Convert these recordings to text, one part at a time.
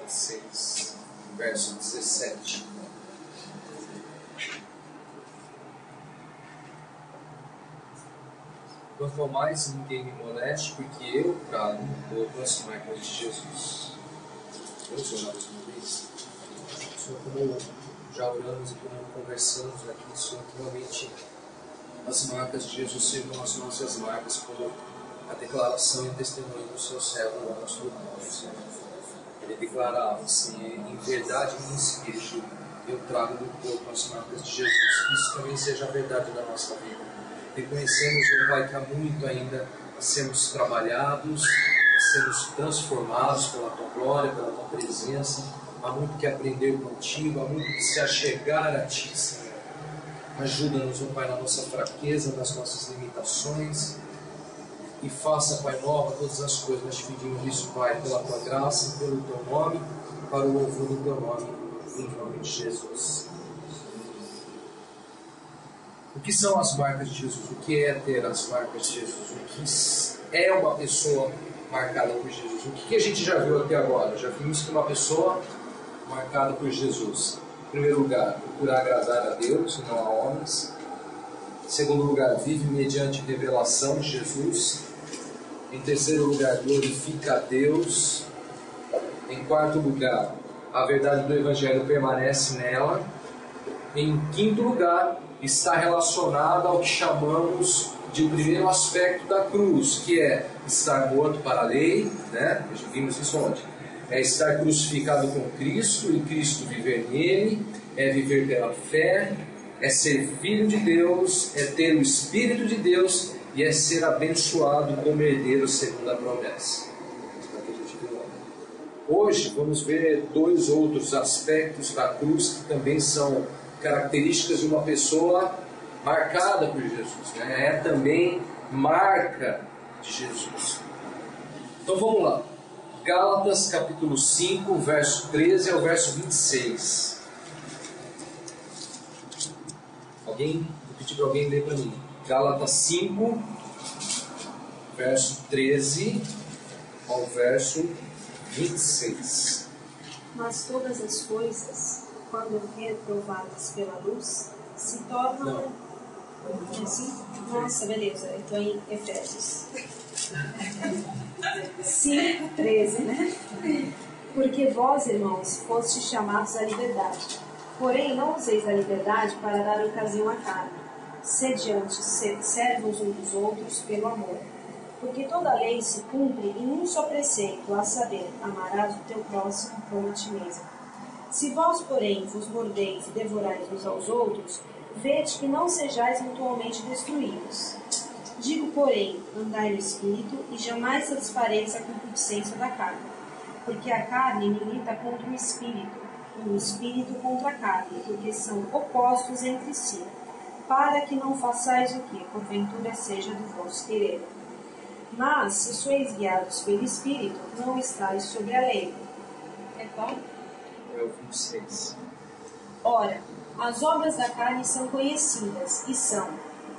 6, verso 17. Quanto ao mais, ninguém me moleste, porque eu trago um pouco as marcas de Jesus. Vamos orar mais uma vez? Senhor, como já oramos e como conversamos aqui, Senhor, que realmente as marcas de Jesus sejam as nossas marcas por a declaração e o testemunho do seu servo, o apóstolo Paulo, Senhor. Ele declarava assim: em verdade e em espírito, eu trago no corpo as marcas de Jesus. Que isso também seja a verdade da nossa vida. Reconhecemos, meu Pai, que há muito ainda a sermos trabalhados, a sermos transformados pela Tua glória, pela Tua presença. Há muito que aprender contigo, há muito que se achegar a Ti, Senhor. Ajuda-nos, meu Pai, na nossa fraqueza, nas nossas limitações. E faça, Pai, nova todas as coisas. Nós te pedimos isso, Pai, pela Tua graça e pelo Teu nome, para o louvor do Teu nome, em nome de Jesus. O que são as marcas de Jesus? O que é ter as marcas de Jesus? O que é uma pessoa marcada por Jesus? O que a gente já viu até agora? Já vimos que uma pessoa marcada por Jesus, em primeiro lugar, procurar agradar a Deus e não a homens. Em segundo lugar, vive mediante revelação de Jesus. Em terceiro lugar, glorifica a Deus. Em quarto lugar, a verdade do Evangelho permanece nela. Em quinto lugar, está relacionada ao que chamamos de o primeiro aspecto da cruz, que é estar morto para a lei, né? Vimos isso ontem. É estar crucificado com Cristo e Cristo viver nele, é viver pela fé, é ser filho de Deus, é ter o Espírito de Deus e é ser abençoado como herdeiro segundo a promessa. Hoje vamos ver dois outros aspectos da cruz que também são características de uma pessoa marcada por Jesus, né? É também marca de Jesus. Então vamos lá. Gálatas capítulo 5, verso 13 ao verso 26. Vou pedir para alguém ler para mim. Gálatas 5, verso 13 ao verso 26. Mas todas as coisas, quando reprovadas pela luz, se tornam... Não. Assim? Nossa, beleza. Então em Efésios 5:13, né? Porque vós, irmãos, fostes chamados à liberdade. Porém, não useis a liberdade para dar ocasião à carne. Sede antes servos uns dos outros pelo amor. Porque toda a lei se cumpre em um só preceito, a saber, amarás o teu próximo como a ti mesmo. Se vós, porém, vos mordeis e devorais uns aos outros, vede que não sejais mutuamente destruídos. Digo, porém, andai no Espírito, e jamais satisfareis a concupiscência da carne. Porque a carne milita contra o Espírito, e o Espírito contra a carne, porque são opostos entre si, para que não façais o que, porventura, seja do vosso querer. Mas, se sois guiados pelo Espírito, não estáis sobre a lei. É qual? É o 26. Ora, as obras da carne são conhecidas, e são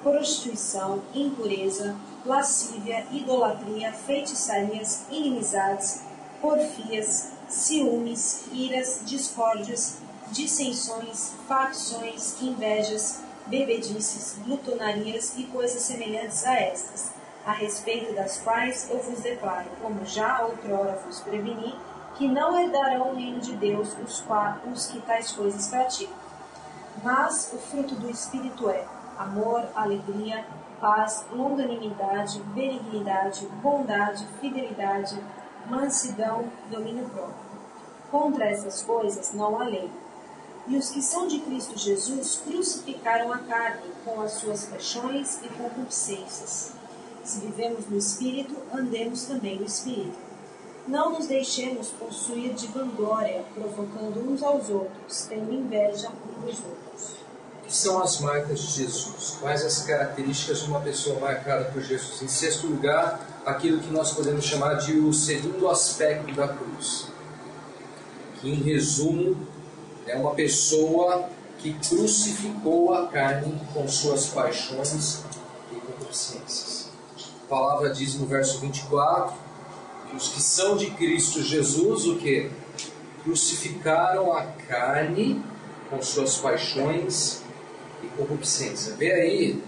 prostituição, impureza, lascívia, idolatria, feitiçarias, inimizades, porfias, ciúmes, iras, discórdias, dissensões, facções, invejas, bebedices, glutonarias e coisas semelhantes a estas, a respeito das quais eu vos declaro, como já outrora vos preveni, que não herdarão o reino de Deus os que tais coisas praticam. Mas o fruto do Espírito é amor, alegria, paz, longanimidade, benignidade, bondade, fidelidade, mansidão, domínio próprio. Contra essas coisas não há lei. E os que são de Cristo Jesus crucificaram a carne com as suas paixões e concupiscências. Se vivemos no Espírito, andemos também no Espírito. Não nos deixemos possuir de vanglória, provocando uns aos outros, tendo inveja uns dos outros. O que são as marcas de Jesus? Quais as características de uma pessoa marcada por Jesus? Em sexto lugar, aquilo que nós podemos chamar de o segundo aspecto da cruz, que em resumo é uma pessoa que crucificou a carne com suas paixões e concupiscências. A palavra diz no verso 24 que os que são de Cristo Jesus, o quê? crucificaram a carne com suas paixões e concupiscência. Vê aí,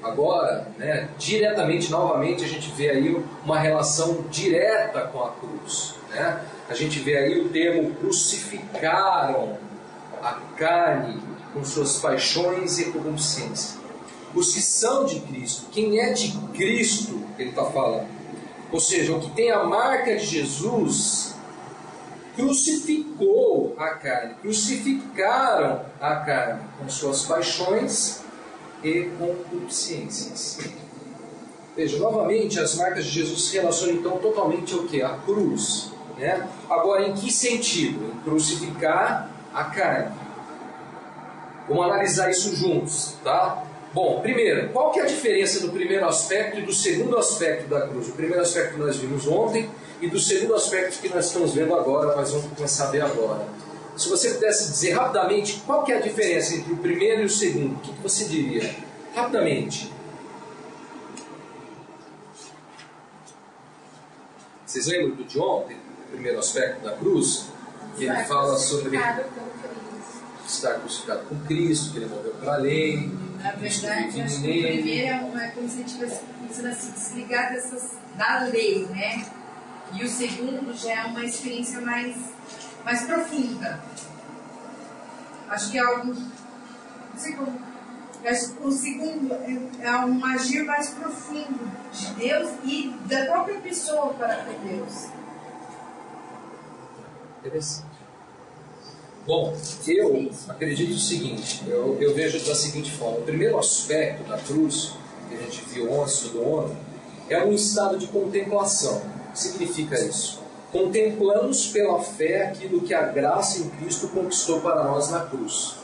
agora, né, diretamente, novamente, a gente vê aí uma relação direta com a cruz. Né? A gente vê aí o termo crucificaram a carne com suas paixões e concupiscência. Os que são de Cristo, quem é de Cristo, ele está falando. Ou seja, o que tem a marca de Jesus crucificou a carne, crucificaram a carne com suas paixões e concupiscências. Veja, novamente, as marcas de Jesus se relacionam então totalmente ao que? A cruz. Né? Agora, em que sentido? Em crucificar a carne. Vamos analisar isso juntos, tá? Bom, primeiro, qual que é a diferença do primeiro aspecto e do segundo aspecto da cruz? O primeiro aspecto que nós vimos ontem e do segundo aspecto que nós estamos vendo agora, nós vamos começar a ver agora. Se você pudesse dizer rapidamente qual que é a diferença entre o primeiro e o segundo, o que você diria? Rapidamente. Vocês lembram do de ontem, o primeiro aspecto da cruz? Que ele fala sobre estar crucificado com Cristo, que ele morreu para a lei. Na verdade, acho que o primeiro é como se ele estivesse começando a se desligar da lei, né? E o segundo já é uma experiência mais profunda. Acho que é algo... Não sei como... O segundo é um agir mais profundo de Deus e da própria pessoa para com Deus. Interessante. Bom, eu acredito o seguinte, eu vejo da seguinte forma. O primeiro aspecto da cruz, que a gente viu ontem, estudou ontem, é um estado de contemplação. O que significa isso? Contemplamos pela fé aquilo que a graça em Cristo conquistou para nós na cruz.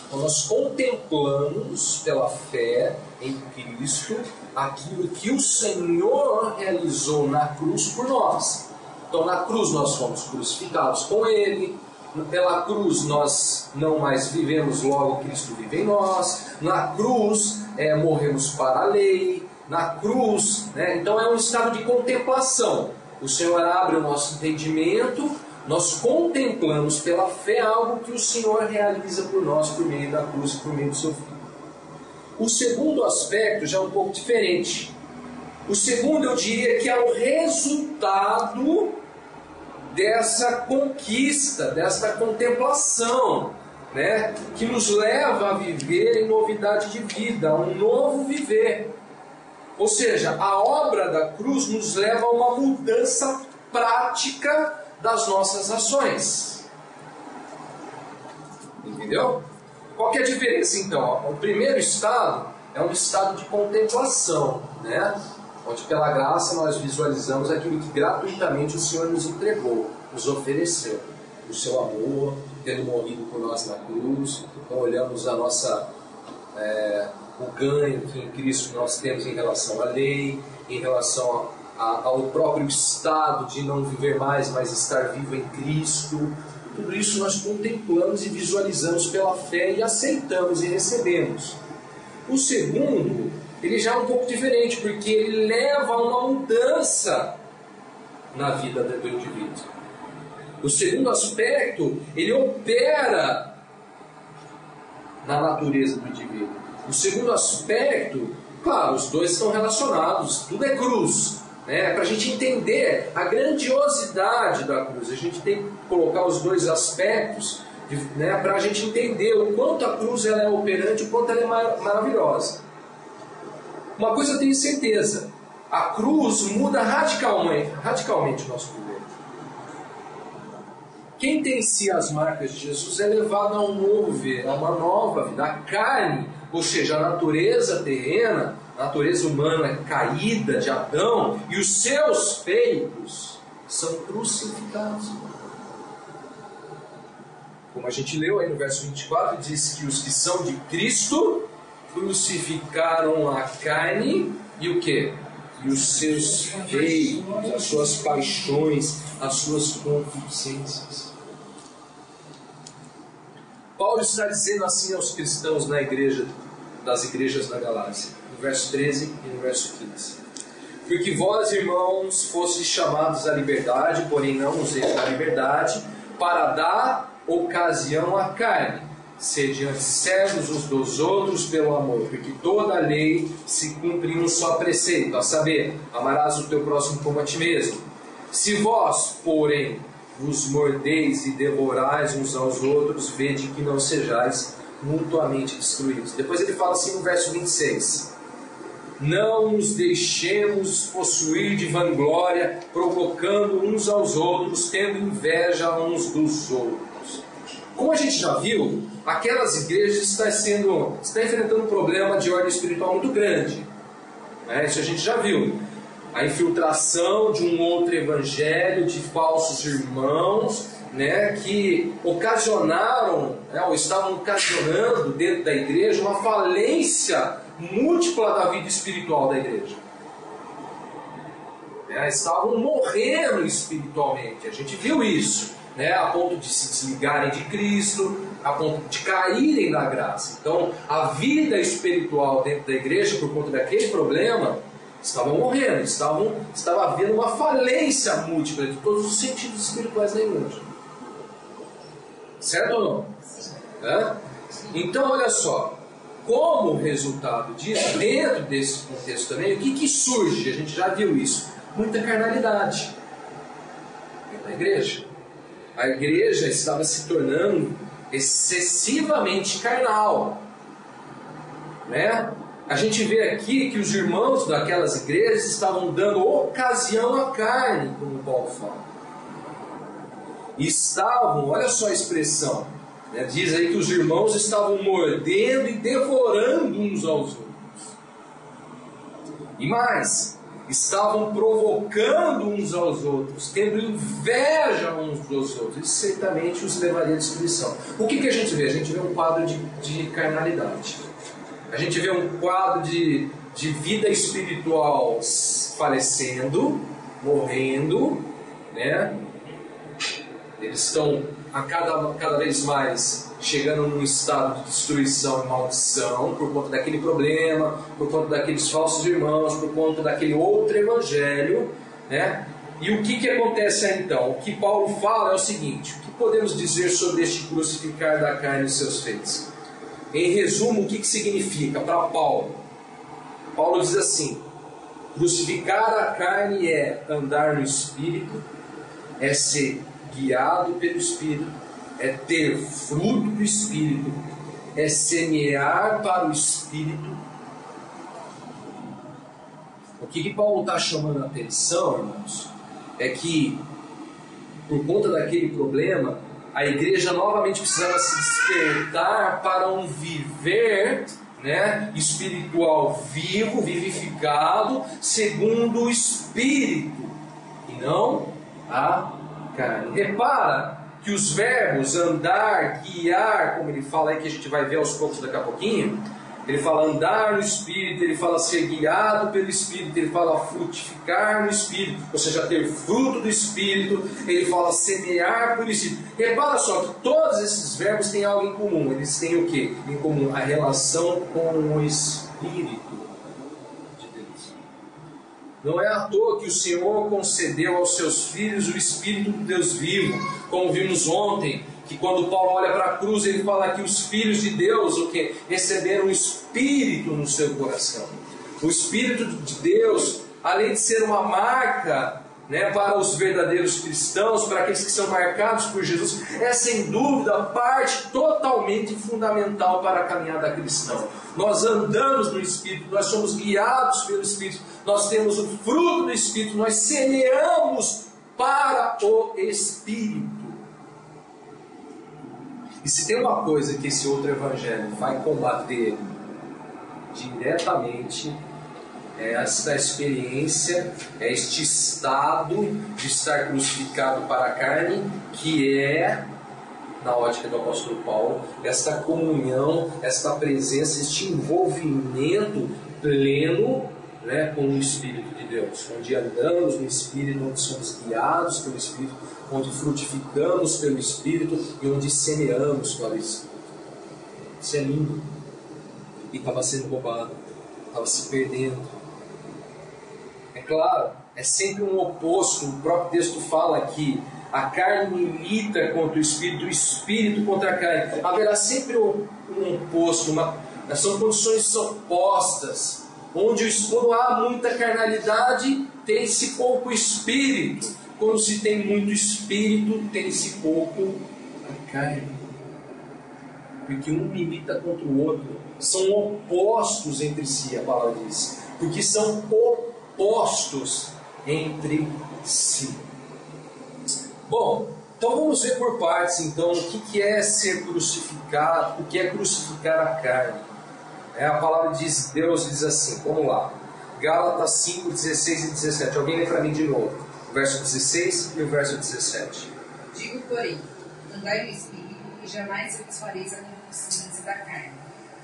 Então, nós contemplamos pela fé em Cristo aquilo que o Senhor realizou na cruz por nós. Então, na cruz nós fomos crucificados com Ele. Pela cruz nós não mais vivemos, logo Cristo vive em nós. Na cruz morremos para a lei. Na cruz, né? Então é um estado de contemplação. O Senhor abre o nosso entendimento, nós contemplamos pela fé algo que o Senhor realiza por nós por meio da cruz e por meio do seu Filho. O segundo aspecto já é um pouco diferente. O segundo eu diria que é o resultado dessa conquista, dessa contemplação, né, que nos leva a viver em novidade de vida, a um novo viver. Ou seja, a obra da cruz nos leva a uma mudança prática das nossas ações. Entendeu? Qual que é a diferença então? O primeiro estado é um estado de contemplação, né? Onde pela graça nós visualizamos aquilo que gratuitamente o Senhor nos entregou, nos ofereceu. O seu amor, tendo morrido por nós na cruz. Então olhamos a nossa, o ganho que em Cristo nós temos em relação à lei, em relação ao próprio estado de não viver mais, mas estar vivo em Cristo. Tudo isso nós contemplamos e visualizamos pela fé e aceitamos e recebemos. O segundo, ele já é um pouco diferente, porque ele leva a uma mudança na vida do indivíduo. O segundo aspecto, ele opera na natureza do indivíduo. O segundo aspecto, claro, os dois estão relacionados, tudo é cruz. Para a gente entender a grandiosidade da cruz, a gente tem que colocar os dois aspectos, para a gente entender o quanto a cruz ela é operante, o quanto ela é maravilhosa. Uma coisa eu tenho certeza, a cruz muda radicalmente o nosso viver. Quem tem em si as marcas de Jesus é levado a um novo viver, a uma nova vida. A carne, ou seja, a natureza terrena, a natureza humana caída de Adão e os seus feitos são crucificados. Como a gente leu aí no verso 24, diz que os que são de Cristo crucificaram a carne e o quê? E os seus feitos, as suas paixões, as suas concupiscências. Paulo está dizendo assim aos cristãos das igrejas da Galácia, no verso 13 e no verso 15. Porque vós, irmãos, fostes chamados à liberdade, porém não useis da liberdade, para dar ocasião à carne. Sede antes servos uns dos outros pelo amor, porque toda a lei se cumpre em um só preceito, a saber, amarás o teu próximo como a ti mesmo. Se vós, porém, vos mordeis e devorais uns aos outros, vede que não sejais mutuamente destruídos. Depois ele fala assim no verso 26. Não nos deixemos possuir de vanglória, provocando uns aos outros, tendo inveja uns dos outros. Como a gente já viu, aquelas igrejas estão enfrentando um problema de ordem espiritual muito grande. Isso a gente já viu. A infiltração de um outro evangelho, de falsos irmãos, que ocasionaram, ou estavam ocasionando dentro da igreja uma falência múltipla da vida espiritual da igreja. Estavam morrendo espiritualmente, a gente viu isso, a ponto de se desligarem de Cristo, a ponto de caírem na graça. Então, a vida espiritual dentro da igreja, por conta daquele problema, estavam morrendo, estava havendo uma falência múltipla de todos os sentidos espirituais da igreja. Certo ou não? Então, olha só, como resultado disso, dentro desse contexto também, o que surge? A gente já viu isso. Muita carnalidade na igreja. A igreja estava se tornando excessivamente carnal. A gente vê aqui que os irmãos daquelas igrejas estavam dando ocasião à carne, como Paulo fala. Estavam, olha só a expressão, diz aí que os irmãos estavam mordendo e devorando uns aos outros. E mais, estavam provocando uns aos outros, tendo inveja uns dos outros. Isso certamente os levaria à destruição. O que a gente vê? A gente vê um quadro de carnalidade. A gente vê um quadro de vida espiritual falecendo, morrendo, Eles estão cada vez mais chegando num estado de destruição e maldição por conta daquele problema, por conta daqueles falsos irmãos, por conta daquele outro evangelho, E o que acontece aí, então? O que Paulo fala é o seguinte: o que podemos dizer sobre este crucificar da carne e seus feitos? Em resumo, o que significa para Paulo? Paulo diz assim: crucificar a carne é andar no Espírito, é ser guiado pelo Espírito, é ter fruto do Espírito, é semear para o Espírito. O que Paulo está chamando a atenção, irmãos, é que por conta daquele problema, a igreja novamente precisava se despertar para um viver espiritual vivo, vivificado, segundo o Espírito, e não a carne. Repara que os verbos andar, guiar, como ele fala aí, que a gente vai ver aos poucos daqui a pouquinho, ele fala andar no Espírito, ele fala ser guiado pelo Espírito, ele fala frutificar no Espírito, ou seja, ter fruto do Espírito, ele fala semear pelo Espírito. Repara só que todos esses verbos têm algo em comum. Eles têm o que em comum? A relação com o Espírito de Deus. Não é à toa que o Senhor concedeu aos seus filhos o Espírito do Deus vivo, como vimos ontem, que quando Paulo olha para a cruz, ele fala que os filhos de Deus, receberam o Espírito no seu coração. O Espírito de Deus, além de ser uma marca, para os verdadeiros cristãos, para aqueles que são marcados por Jesus, é sem dúvida parte totalmente fundamental para a caminhada cristã. Nós andamos no Espírito, nós somos guiados pelo Espírito, nós temos o fruto do Espírito, nós semeamos para o Espírito. E se tem uma coisa que esse outro evangelho vai combater diretamente, é esta experiência, é este estado de estar crucificado para a carne, que é, na ótica do apóstolo Paulo, esta comunhão, esta presença, este envolvimento pleno com o Espírito de Deus, onde andamos no Espírito, onde somos guiados pelo Espírito, onde frutificamos pelo Espírito e onde semeamos para o Espírito. Isso é lindo. E estava sendo roubado, estava se perdendo. É claro, é sempre um oposto. O próprio texto fala que a carne milita contra o espírito contra a carne. Haverá sempre um oposto, são condições opostas, onde quando há muita carnalidade, tem-se pouco espírito. Quando se tem muito espírito, tem-se pouco a carne. Porque um milita contra o outro. São opostos entre si, a palavra diz. Porque são opostos entre si. Bom, então vamos ver por partes, então, o que é ser crucificado, o que é crucificar a carne. A palavra de Deus diz assim, vamos lá. Gálatas 5, 16 e 17. Alguém lê para mim de novo. O verso 16 e o verso 17. Digo, porém, andai no Espírito e jamais satisfareis a concupiscência da carne.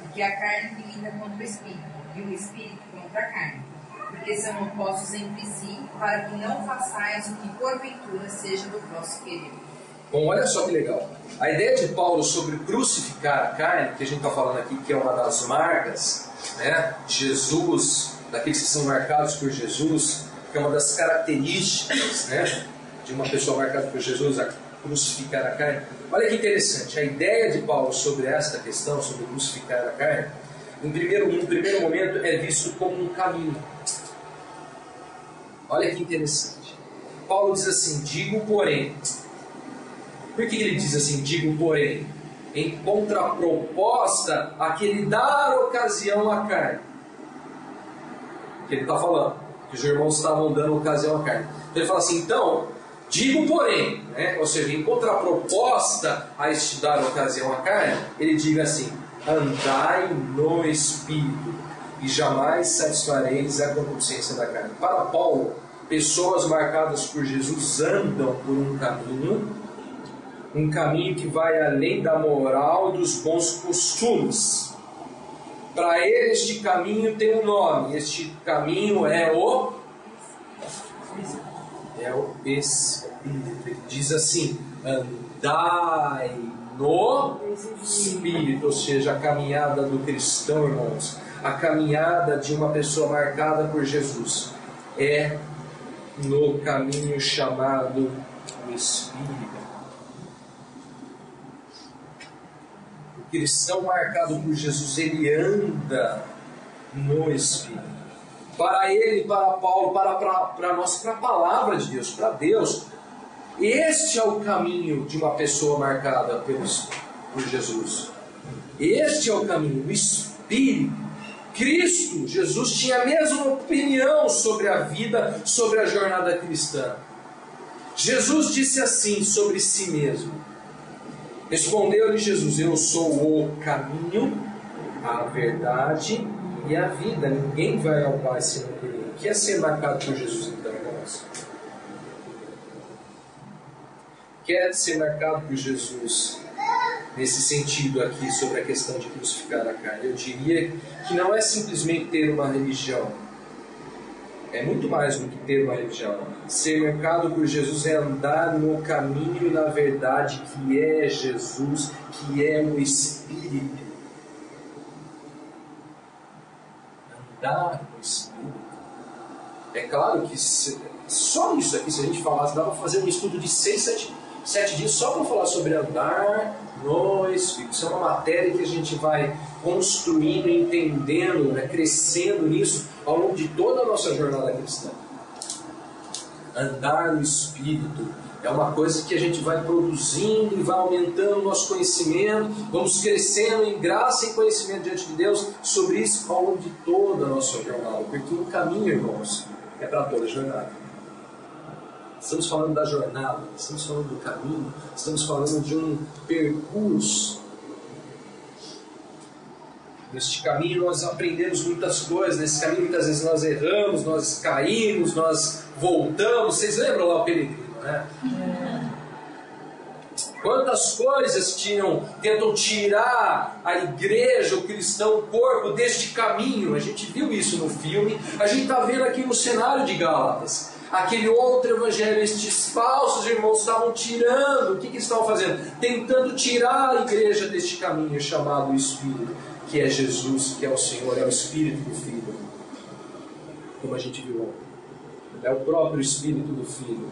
Porque a carne milita contra o Espírito, e o Espírito contra a carne. Porque são opostos entre si, para que não façais o que porventura seja do vosso querer. Bom, olha só que legal. A ideia de Paulo sobre crucificar a carne, que a gente está falando aqui, que é uma das marcas, né, de Jesus, daqueles que são marcados por Jesus, que é uma das características, né, de uma pessoa marcada por Jesus, a crucificar a carne. Olha que interessante, a ideia de Paulo sobre esta questão, sobre crucificar a carne, no primeiro momento é visto como um caminho. Olha que interessante. Paulo diz assim, digo porém. Por que ele diz assim, digo porém? Em contraproposta àquele dar ocasião à carne. Que ele está falando, que os irmãos estavam dando ocasião à carne. Então ele fala assim, então, digo porém, né? Ou seja, em contraproposta a este dar ocasião à carne, ele diz assim, andai no Espírito e jamais satisfareis a concupiscência da carne. Para Paulo, pessoas marcadas por Jesus andam por um caminho que vai além da moral e dos bons costumes. Para ele este caminho tem um nome, este caminho é o Espírito. Ele diz assim, andai no Espírito, ou seja, a caminhada do cristão, irmãos, a caminhada de uma pessoa marcada por Jesus é no caminho chamado Espírito. O cristão marcado por Jesus, ele anda no Espírito. Para ele, para Paulo, para nós, para a palavra de Deus, para Deus, este é o caminho de uma pessoa marcada por Jesus. Este é o caminho, o Espírito. Cristo, Jesus, tinha a mesma opinião sobre a vida, sobre a jornada cristã. Jesus disse assim sobre si mesmo. Respondeu-lhe Jesus, eu sou o caminho, a verdade e a vida. Ninguém vai ao Pai senão por mim. O que é ser marcado por Jesus, então, irmãos? Quer ser marcado por Jesus nesse sentido aqui sobre a questão de crucificar a carne? Eu diria que não é simplesmente ter uma religião. É muito mais do que ter uma religião. Ser marcado por Jesus é andar no caminho e na verdade que é Jesus, que é o Espírito. Andar no Espírito. É claro que só isso aqui, se a gente falasse, dava para fazer um estudo de 6, 7 dias só para falar sobre andar no Espírito. Isso é uma matéria que a gente vai construindo, entendendo, né, crescendo nisso ao longo de toda a nossa jornada cristã. Andar no Espírito é uma coisa que a gente vai produzindo e vai aumentando o nosso conhecimento, vamos crescendo em graça e conhecimento diante de Deus sobre isso ao longo de toda a nossa jornada, porque o caminho, irmãos, é para toda a jornada. Estamos falando da jornada, estamos falando do caminho, estamos falando de um percurso. Neste caminho nós aprendemos muitas coisas, nesse caminho muitas vezes nós erramos, nós caímos, nós voltamos. Vocês lembram lá o peregrino, né? Quantas coisas tentam tirar a igreja, o cristão, o corpo deste caminho. A gente viu isso no filme, a gente está vendo aqui no cenário de Gálatas. Aquele outro evangelho, estes falsos irmãos estavam tirando. O que eles estavam fazendo? Tentando tirar a igreja deste caminho chamado Espírito, que é Jesus, que é o Senhor, é o Espírito do Filho, como a gente viu ontem. é o próprio Espírito do Filho.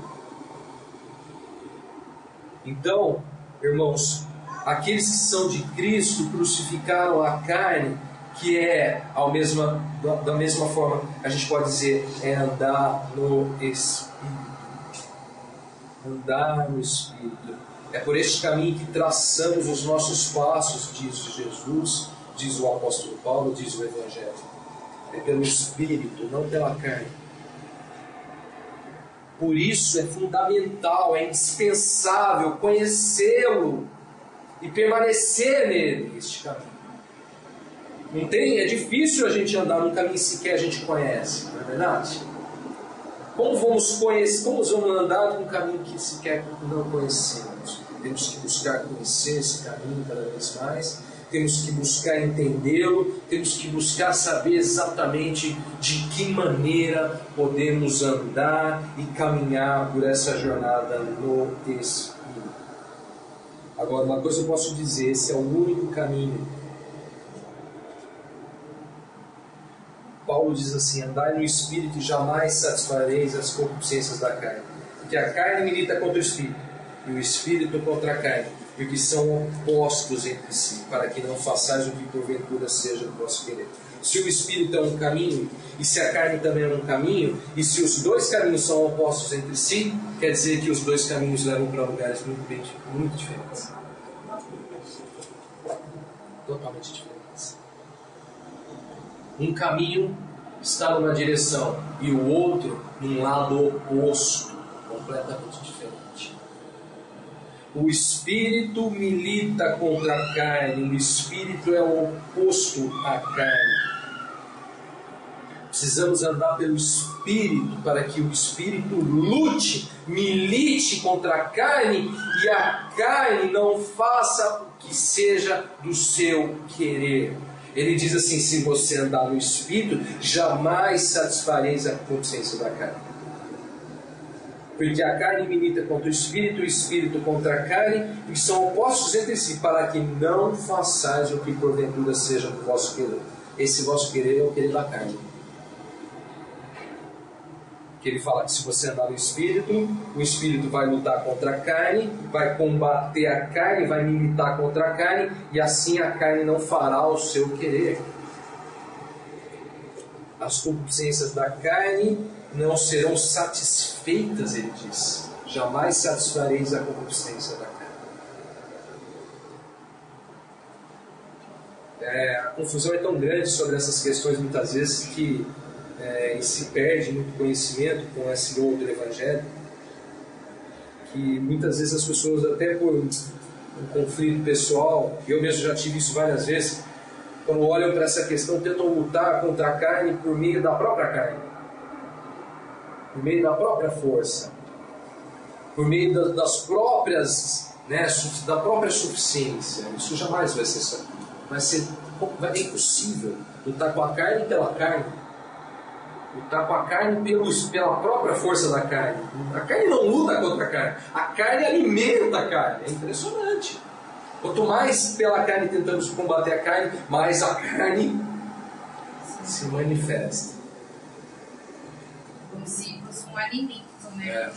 Então, irmãos, aqueles que são de Cristo crucificaram a carne, que é da mesma forma, a gente pode dizer, é andar no Espírito. Andar no Espírito. É por este caminho que traçamos os nossos passos, diz Jesus, diz o apóstolo Paulo, diz o Evangelho. É pelo Espírito, não pela carne. Por isso é fundamental, é indispensável conhecê-lo e permanecer nele, este caminho. Não tem, é difícil a gente andar num caminho sequer a gente conhece, não é verdade? Como vamos andar num caminho que sequer não conhecemos? Temos que buscar conhecer esse caminho cada vez mais, temos que buscar entendê-lo, temos que buscar saber exatamente de que maneira podemos andar e caminhar por essa jornada no Espírito. Agora, uma coisa eu posso dizer, esse é o único caminho. Paulo diz assim: andai no Espírito e jamais satisfareis as concupiscências da carne. Porque a carne milita contra o Espírito, e o Espírito contra a carne, porque são opostos entre si, para que não façais o que porventura seja do vosso querer. Se o Espírito é um caminho, e se a carne também é um caminho, e se os dois caminhos são opostos entre si, quer dizer que os dois caminhos levam para lugares muito diferentes. Totalmente diferentes. Um caminho está numa direção e o outro num lado oposto, completamente diferente. O Espírito milita contra a carne, o Espírito é o oposto à carne. Precisamos andar pelo Espírito para que o Espírito lute, milite contra a carne e a carne não faça o que seja do seu querer. Ele diz assim: se você andar no Espírito, jamais satisfareis a concupiscência da carne. Porque a carne milita contra o Espírito contra a carne, e são opostos entre si, para que não façais o que porventura seja do vosso querer. Esse vosso querer é o querer da carne. Que ele fala que se você andar no Espírito, o Espírito vai lutar contra a carne, vai combater a carne, vai militar contra a carne, e assim a carne não fará o seu querer. As concupiscências da carne não serão satisfeitas, ele diz. Jamais satisfareis a concupiscência da carne. A confusão é tão grande sobre essas questões muitas vezes que se perde muito conhecimento com esse outro evangelho, que muitas vezes as pessoas, até por um conflito pessoal, eu mesmo já tive isso várias vezes, quando olham para essa questão, tentam lutar contra a carne por meio da própria carne, por meio da própria força, por meio das próprias, da própria suficiência. Isso jamais vai ser é impossível lutar com a carne pela carne. Lutar com a carne pela própria força da carne. A carne não luta contra a carne. A carne alimenta a carne. É impressionante. Quanto mais pela carne tentamos combater a carne, mais a carne se manifesta. Como se fosse um alimento, né?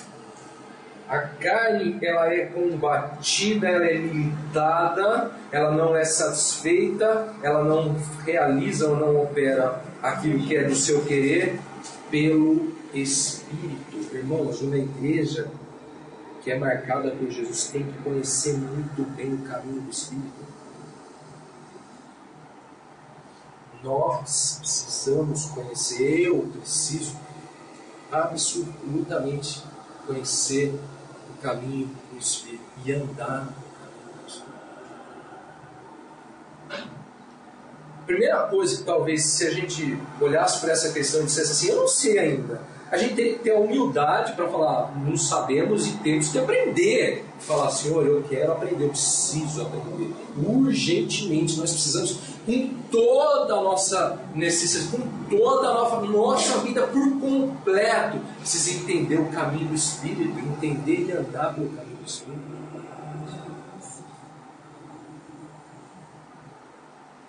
A carne, ela é combatida, ela é limitada, ela não é satisfeita, ela não realiza ou não opera aquilo que é do seu querer pelo Espírito. Irmãos, uma igreja que é marcada por Jesus tem que conhecer muito bem o caminho do Espírito. Nós precisamos conhecer, eu preciso absolutamente conhecer o caminho do Espírito e andar no caminho do Espírito. Primeira coisa que talvez, se a gente olhasse para essa questão e dissesse assim: eu não sei ainda, a gente tem que ter a humildade para falar, não sabemos e temos que aprender. Falar: Senhor, eu quero aprender, eu preciso aprender urgentemente. Nós precisamos, com toda a nossa necessidade, com toda a nossa vida por completo, precisa entender o caminho do Espírito, entender e andar pelo caminho do Espírito.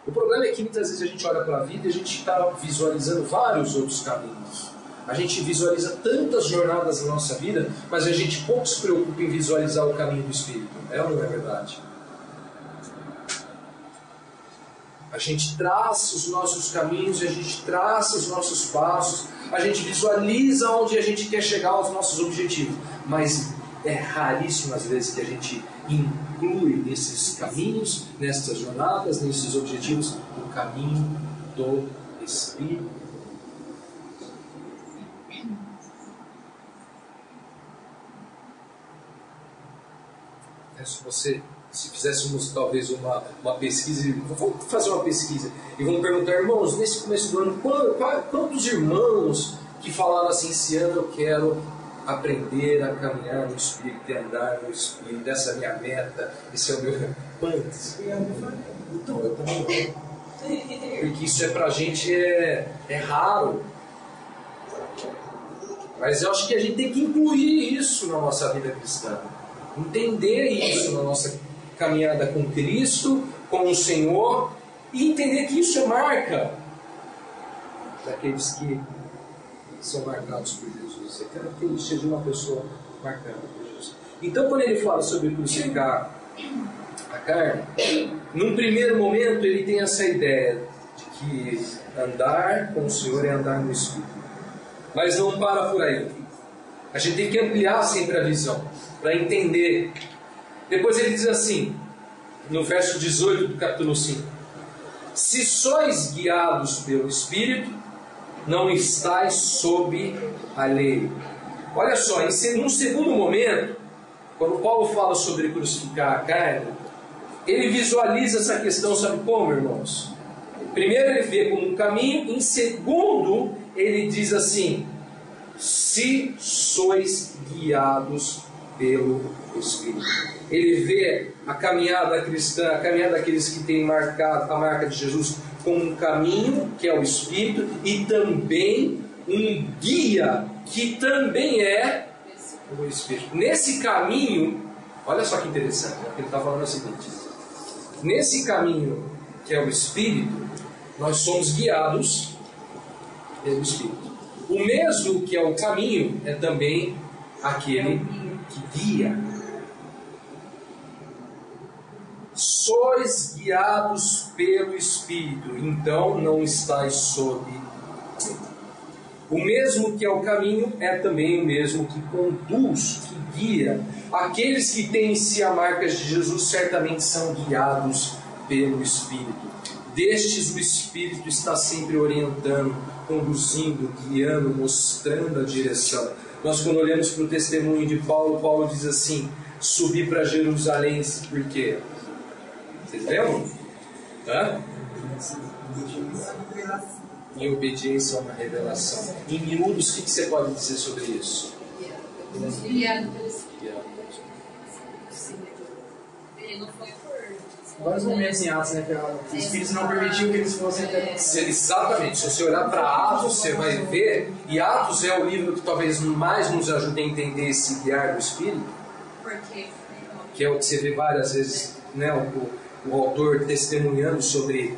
O problema é que muitas vezes a gente olha para a vida e a gente está visualizando vários outros caminhos. A gente visualiza tantas jornadas na nossa vida, mas a gente pouco se preocupa em visualizar o caminho do Espírito. É ou não é verdade? A gente traça os nossos caminhos, a gente traça os nossos passos, a gente visualiza onde a gente quer chegar aos nossos objetivos, mas é raríssimo às vezes que a gente inclui nesses caminhos, nessas jornadas, nesses objetivos, o caminho do Espírito. Se fizéssemos talvez uma pesquisa, vamos fazer uma pesquisa e vamos perguntar, irmãos, nesse começo do ano, quantos irmãos que falaram assim, esse ano eu quero aprender a caminhar no Espírito e andar no Espírito, essa é a minha meta, esse é o meu... Quantos? Então, eu também não. Porque isso pra gente é raro. Mas eu acho que a gente tem que incluir isso na nossa vida cristã. Entender isso na nossa caminhada com Cristo, com o Senhor, e entender que isso é marca daqueles que são marcados por Jesus. É característica de uma pessoa marcada por Jesus. Então, quando ele fala sobre crucificar a carne, num primeiro momento ele tem essa ideia de que andar com o Senhor é andar no Espírito. Mas não para por aí. A gente tem que ampliar sempre a visão para entender. Depois ele diz assim, no verso 18 do capítulo 5: se sois guiados pelo Espírito, não estáis sob a lei. Olha só, num segundo momento, quando Paulo fala sobre crucificar a carne, ele visualiza essa questão, sabe como, irmãos? Primeiro ele vê como um caminho, em segundo ele diz assim: se sois guiados pelo Espírito. Ele vê a caminhada cristã, a caminhada daqueles que têm marcado a marca de Jesus como um caminho, que é o Espírito, e também um guia, que também é o Espírito. Nesse caminho, olha só que interessante, né? Ele está falando o seguinte: nesse caminho que é o Espírito, nós somos guiados pelo Espírito. O mesmo que é o caminho é também aquele que guia. Sois guiados pelo Espírito, então não estáis sob. O mesmo que é o caminho é também o mesmo que conduz, que guia. Aqueles que têm em si a marca de Jesus certamente são guiados pelo Espírito. Destes o Espírito está sempre orientando, conduzindo, guiando, mostrando a direção. Nós, quando olhamos para o testemunho de Paulo, Paulo diz assim: subi para Jerusalém, por quê? Vocês lembram? Em obediência a uma revelação. Em miúdos, o que você pode dizer sobre isso? Vários momentos em Atos, né? Que os Espíritos não permitiam que eles fossem até... Exatamente. Se você olhar para Atos, você vai ver, e Atos é o livro que talvez mais nos ajude a entender esse guiar do Espírito, que é o que você vê várias vezes, né, o autor testemunhando sobre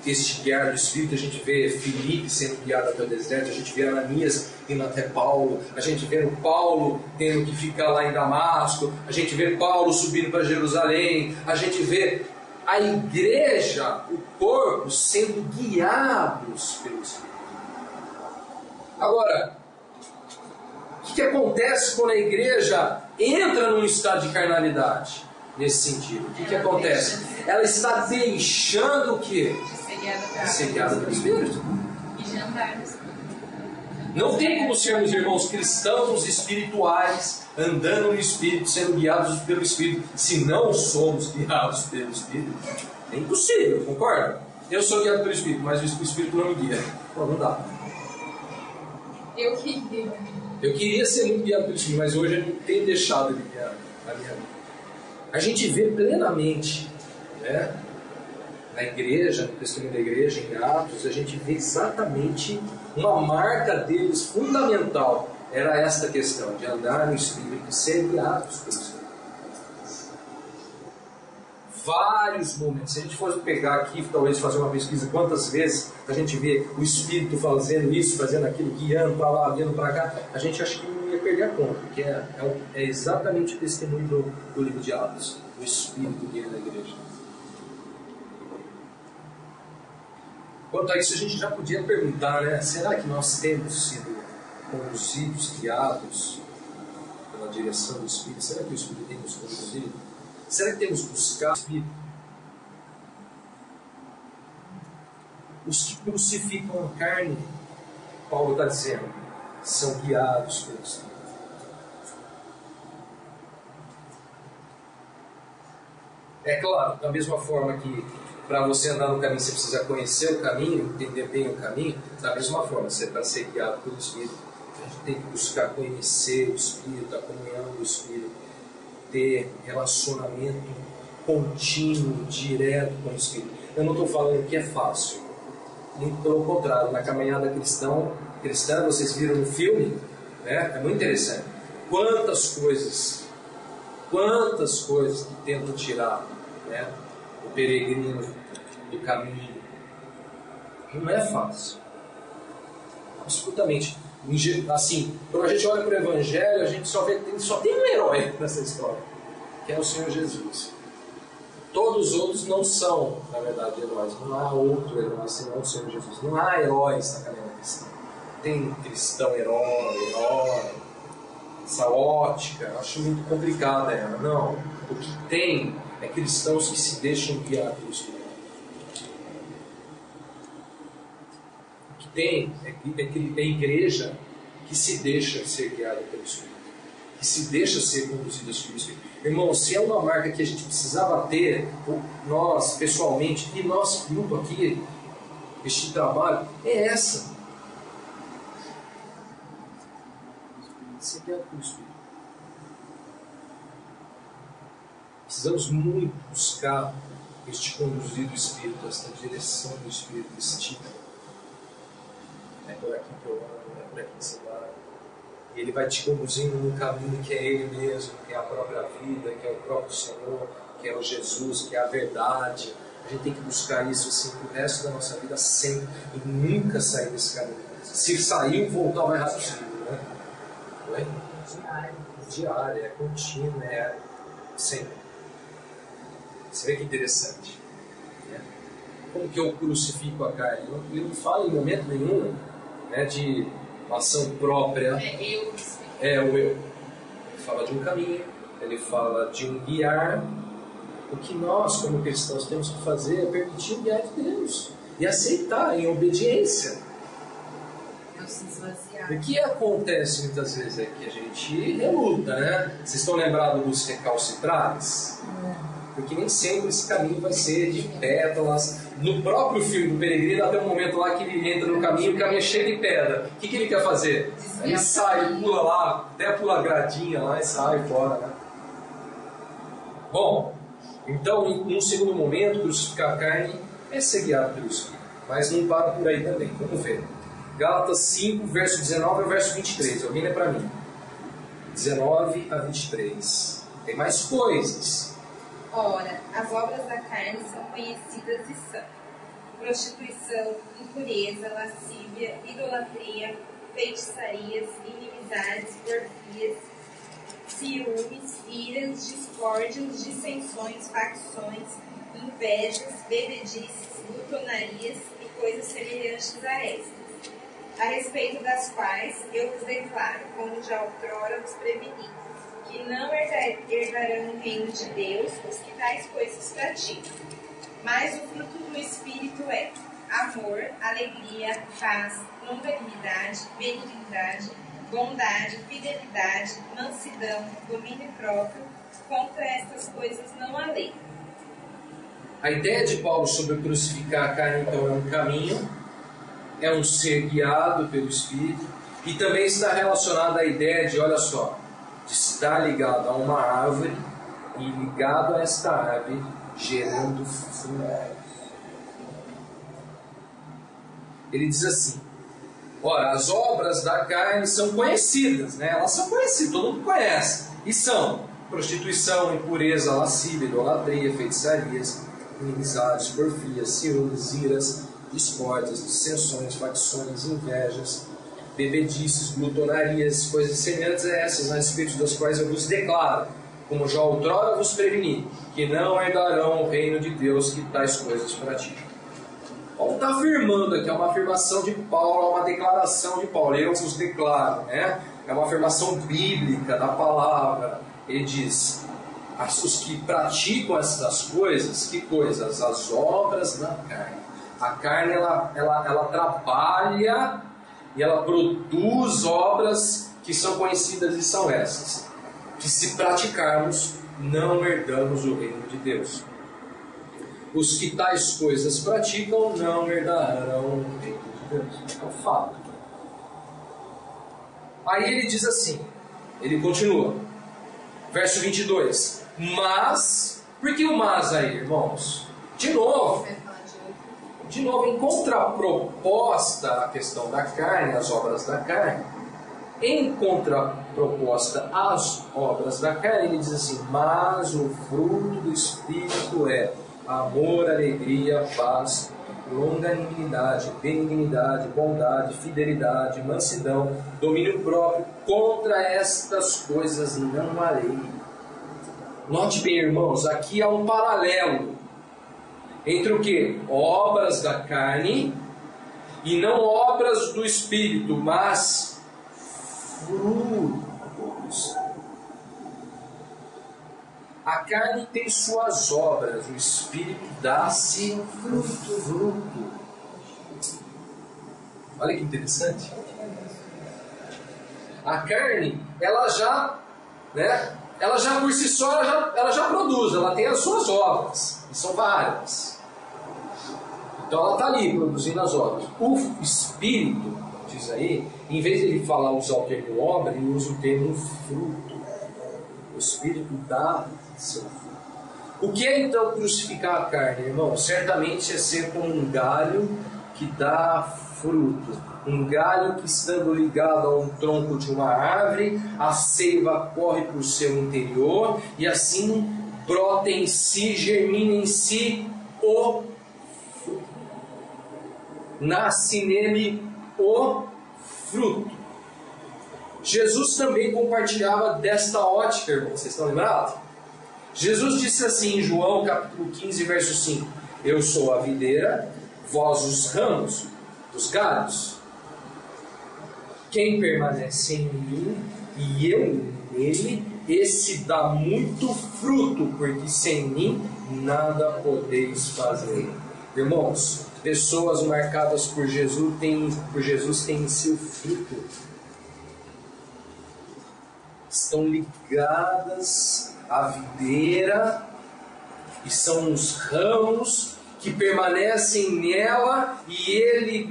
este guiar do Espírito. A gente vê Filipe sendo guiado até o deserto, a gente vê Ananias indo até Paulo, a gente vê o Paulo tendo que ficar lá em Damasco, a gente vê Paulo subindo para Jerusalém, a gente vê a igreja, o corpo, sendo guiados pelo Espírito. Agora, o que acontece quando a igreja entra num estado de carnalidade? Nesse sentido, o que acontece? Ela está deixando o quê? De ser guiada pelo Espírito. Não tem como sermos irmãos cristãos espirituais, andando no Espírito, sendo guiados pelo Espírito, se não somos guiados pelo Espírito. É impossível, concorda? Eu sou guiado pelo Espírito, mas o Espírito não me guia. Pô, não dá. Eu queria ser muito guiado pelo Espírito, mas hoje eu não tenho deixado ele guiar a minha vida. A gente vê plenamente, né, na igreja, no testemunho da igreja, em Atos, a gente vê exatamente uma marca deles fundamental. Era esta questão de andar no Espírito e ser guiados pelo Espírito. vários momentos. Se a gente fosse pegar aqui, talvez fazer uma pesquisa, quantas vezes a gente vê o Espírito fazendo isso, fazendo aquilo, guiando para lá, guiando para cá, a gente acha que não ia perder a conta, porque é exatamente o testemunho do livro de Atos, o Espírito guiando a igreja. Quanto a isso, a gente já podia perguntar, né? Será que nós temos sido conduzidos, guiados pela direção do Espírito? Será que o Espírito tem nos conduzido? Será que temos buscado o Espírito? Os que crucificam a carne, Paulo está dizendo, são guiados pelo Espírito. É claro, da mesma forma que para você andar no caminho você precisa conhecer o caminho, entender bem o caminho, da mesma forma, você para ser guiado pelo Espírito, a gente tem que buscar conhecer o Espírito, a comunhão do Espírito, ter relacionamento contínuo, direto com o Espírito. Eu não estou falando que é fácil, muito pelo contrário, na caminhada cristã, vocês viram no filme, né? É muito interessante. Quantas coisas que tentam tirar, né, o peregrino do caminho. Não é fácil. Absolutamente. Assim, quando a gente olha para o Evangelho, a gente só tem um herói nessa história, que é o Senhor Jesus. Todos os outros não são, na verdade, heróis. Não há outro herói senão o Senhor Jesus. Não há heróis na caminhada cristã. Tem cristão herói. Essa ótica, eu acho muito complicada ela. Não. O que tem é cristãos que se deixam guiar pelo Espírito. O que tem é igreja que se deixa ser guiada pelo Espírito, que se deixa ser conduzida pelo Espírito. Irmão, se é uma marca que a gente precisava ter, nós pessoalmente, e nós grupo aqui, este trabalho, é essa. Ser guiado pelo Espírito. Precisamos muito buscar este conduzir do Espírito, esta direção do Espírito, esse tipo. É por aqui que eu ando, é por aqui que você vai. E Ele vai te conduzindo num caminho que é Ele mesmo, que é a própria vida, que é o próprio Senhor, que é o Jesus, que é a verdade. A gente tem que buscar isso assim pro resto da nossa vida sempre e nunca sair desse caminho. Se sair, voltar o mais rápido possível, né? Diário, é contínuo, é sempre. Você vê que interessante, né? Como que eu crucifico a carne? Ele não fala em momento nenhum, né, de ação própria. É o eu. Ele fala de um caminho, ele fala de um guiar. O que nós, como cristãos, temos que fazer é permitir o guiar de Deus e aceitar em obediência. O que acontece muitas vezes é que a gente reluta, né? Vocês estão lembrados dos recalcitrados? Porque nem sempre esse caminho vai ser de pétalas. No próprio filme do Peregrino, até um momento lá que ele entra no caminho, o caminho é cheio de pedra. O que ele quer fazer? Ele sai, pula lá, até pula a gradinha lá e sai fora, né? Bom, então, em um segundo momento, crucificar a carne é ser guiado pelo Espírito. Mas não para por aí também. Vamos ver. Gálatas 5, verso 19 ao verso 23. Alguém lê para mim. 19 a 23. Tem mais coisas. Ora, as obras da carne são conhecidas e são: prostituição, impureza, lascívia, idolatria, feitiçarias, inimizades, porfias, ciúmes, iras, discórdias, dissensões, facções, invejas, bebedices, glutonarias e coisas semelhantes a estas, a respeito das quais eu vos declaro, como já outrora vos preveni, que não herdarão o reino de Deus os que tais coisas praticam. Mas o fruto do Espírito é amor, alegria, paz, longanimidade, benignidade, bondade, fidelidade, mansidão, domínio próprio. Contra estas coisas não há lei. A ideia de Paulo sobre crucificar a carne, então, é um caminho, é um ser guiado pelo Espírito, e também está relacionada à ideia de, olha só, de estar ligado a uma árvore e ligado a esta árvore gerando fruto. Ele diz assim: ora, as obras da carne são conhecidas, né? Elas são conhecidas, todo mundo conhece. E são prostituição, impureza, lascívia, idolatria, feitiçarias, inimizades, porfias, ciúmes, iras, discórdias, dissensões, facções, invejas, bebedices, glutonarias, coisas semelhantes a essas, a respeito das quais eu vos declaro, como já outrora vos preveni, que não herdarão o reino de Deus, que tais coisas praticam. Paulo está afirmando aqui, é uma afirmação de Paulo, é uma declaração de Paulo, eu vos declaro, né? É uma afirmação bíblica da palavra. Ele diz, os que praticam essas coisas, que coisas? As obras da carne. A carne, ela trabalha e ela produz obras que são conhecidas e são essas, que se praticarmos, não herdamos o reino de Deus. Os que tais coisas praticam não herdarão o reino de Deus. É um fato. Aí ele diz assim, ele continua, verso 22. Mas, por que o mas aí, irmãos? De novo, em contraproposta à questão da carne, às obras da carne, em contraproposta às obras da carne, ele diz assim, mas o fruto do Espírito é amor, alegria, paz, longanimidade, benignidade, bondade, fidelidade, mansidão, domínio próprio. Contra estas coisas não há lei. Note bem, irmãos, aqui há um paralelo entre o que? Obras da carne e não obras do Espírito, mas frutos. A carne tem suas obras, o Espírito dá-se fruto. Olha que interessante. A carne, ela já por si só, ela já produz, ela tem as suas obras, e são várias. Então ela está ali produzindo as obras. O Espírito, diz aí, em vez de ele usar o termo obra, ele usa o termo fruto. O Espírito dá seu fruto. O que é então crucificar a carne, irmão? Certamente é ser como um galho que dá fruto. Um galho que, estando ligado a um tronco de uma árvore, a seiva corre para o seu interior e assim brota em si, germina em si o fruto. Nasce nele o fruto. Jesus também compartilhava desta ótica, irmão. Vocês estão lembrados? Jesus disse assim em João capítulo 15, verso 5: Eu sou a videira, vós os ramos, os galhos. Quem permanece em mim e eu nele, esse dá muito fruto, porque sem mim nada podeis fazer. Irmãos, pessoas marcadas por Jesus têm seu fruto. Estão ligadas à videira e são os ramos que permanecem nela e ele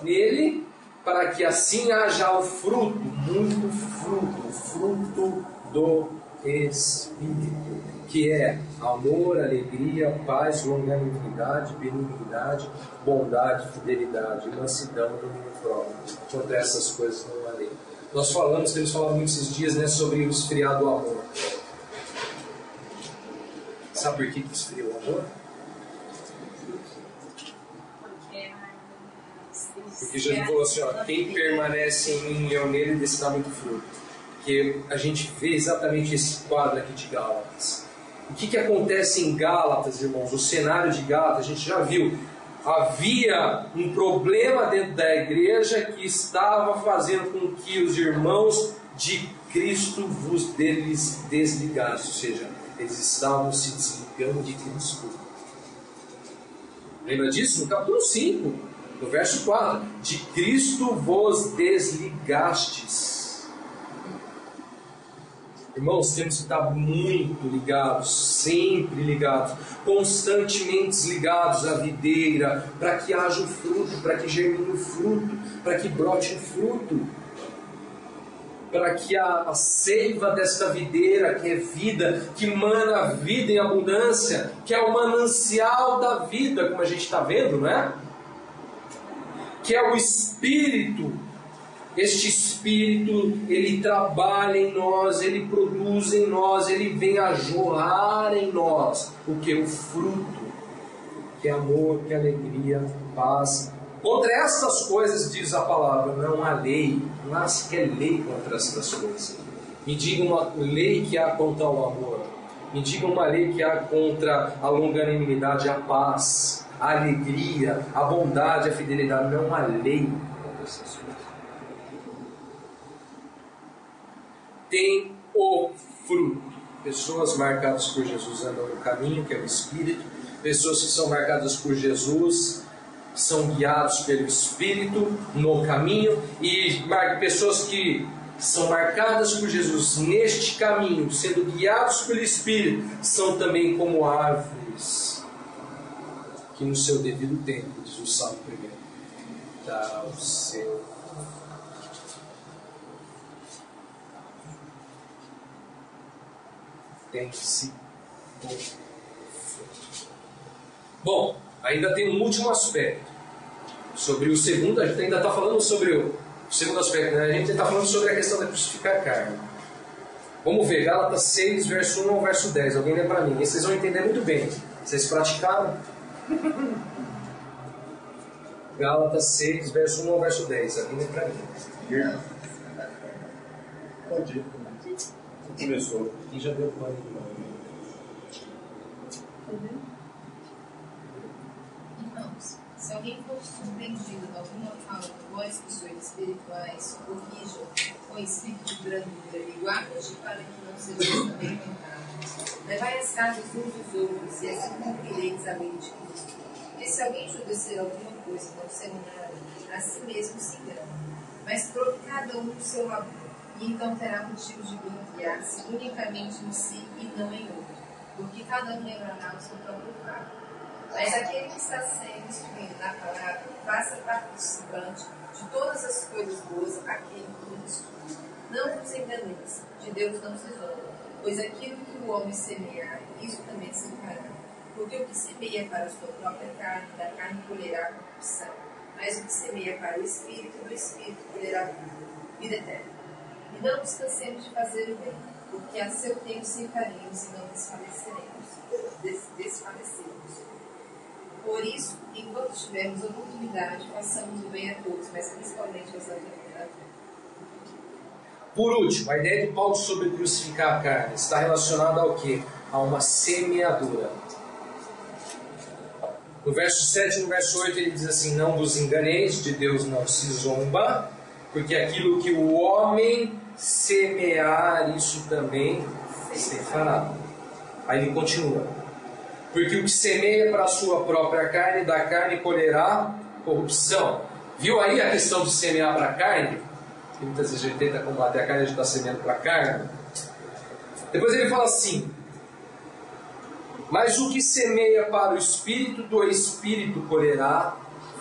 nele, para que assim haja o fruto, muito fruto, o fruto do Espírito, que é amor, alegria, paz, longanimidade, benignidade, bondade, fidelidade, mansidão, domínio próprio. Contra essas coisas não há lei. Nós temos falado muito esses dias, né, sobre o esfriar do amor. Sabe por que esfria o amor? Porque Jesus falou assim, quem permanece em mim e eu nele, desse dá muito fruto. Porque a gente vê exatamente esse quadro aqui de Gálatas. O que acontece em Gálatas, irmãos? O cenário de Gálatas, a gente já viu. Havia um problema dentro da igreja que estava fazendo com que os irmãos de Cristo vos desligassem. Ou seja, eles estavam se desligando de Cristo. Lembra disso? No capítulo 5, no verso 4. De Cristo vos desligastes. Irmãos, temos que estar muito ligados, sempre ligados, constantemente ligados à videira, para que haja o fruto, para que germine o fruto, para que brote o fruto, para que a seiva desta videira, que é vida, que mana vida em abundância, que é o manancial da vida, como a gente está vendo, não é? Que é o Espírito, este Espírito, ele trabalha em nós, ele produz em nós, ele vem a jorrar em nós o que? O fruto, que é amor, que é alegria, paz. Contra estas coisas, diz a palavra, não há lei, não há sequer lei contra estas coisas. Me diga uma lei que há contra o amor, me diga uma lei que há contra a longanimidade, a paz, a alegria, a bondade, a fidelidade. Não há lei contra essas coisas. Tem o fruto. Pessoas marcadas por Jesus andam no caminho, que é o Espírito. Pessoas que são marcadas por Jesus são guiados pelo Espírito no caminho. E pessoas que são marcadas por Jesus neste caminho, sendo guiados pelo Espírito, são também como árvores que no seu devido tempo, diz o Salmo 1, dá o seu tem-se bom fruto. Bom, ainda tem um último aspecto. Sobre o segundo, a gente ainda está falando sobre o segundo aspecto, né? A gente está falando sobre a questão de crucificar a carne. Vamos ver, Gálatas 6, verso 1 ao verso 10. Alguém lê para mim, e vocês vão entender muito bem. Vocês praticaram? Gálatas 6, verso 1 ao verso 10. Alguém lê para mim. Pode ir. Começou. Quem já deu pano? Irmãos, se alguém for surpreendido de alguma falta, vós que sois espirituais, corrijam com espírito de brandura e guardem para que não sejam também tentados. Levai as cargas uns dos outros e assim cumprireis a lei de Cristo. E se alguém judicer alguma coisa não sendo nada, a si mesmo se engana. Mas prove cada um o seu labor, e então terá motivo de gloriar-se unicamente em si e não em outro, porque cada um lembrará o seu próprio fardo. Mas aquele que está sendo instruído na palavra, faça participante de todas as coisas boas aquele que o instrui. Não vos enganeis, de Deus não se zomba, pois aquilo que o homem semear, isso também se fará. Porque o que semeia para a sua própria carne, da carne colherá corrupção, mas o que semeia para o Espírito, do Espírito colherá vida eterna. E não nos cansemos de fazer o bem, porque a seu tempo ceifaremos e não desfaleceremos. Por isso, enquanto tivermos oportunidade, façamos o bem a todos, mas principalmente aos da fé. Por último, a ideia de Paulo sobre crucificar a carne está relacionada ao quê? A uma semeadura. No verso 7 e no verso 8 ele diz assim: não vos enganeis, de Deus não se zomba, porque aquilo que o homem semear, isso também se fará. Aí ele continua: porque o que semeia para a sua própria carne, da carne colherá corrupção. Viu aí a questão de semear para a carne? Muitas vezes a gente tenta combater a carne, a gente está semeando para a carne. Depois ele fala assim: mas o que semeia para o Espírito, do Espírito colherá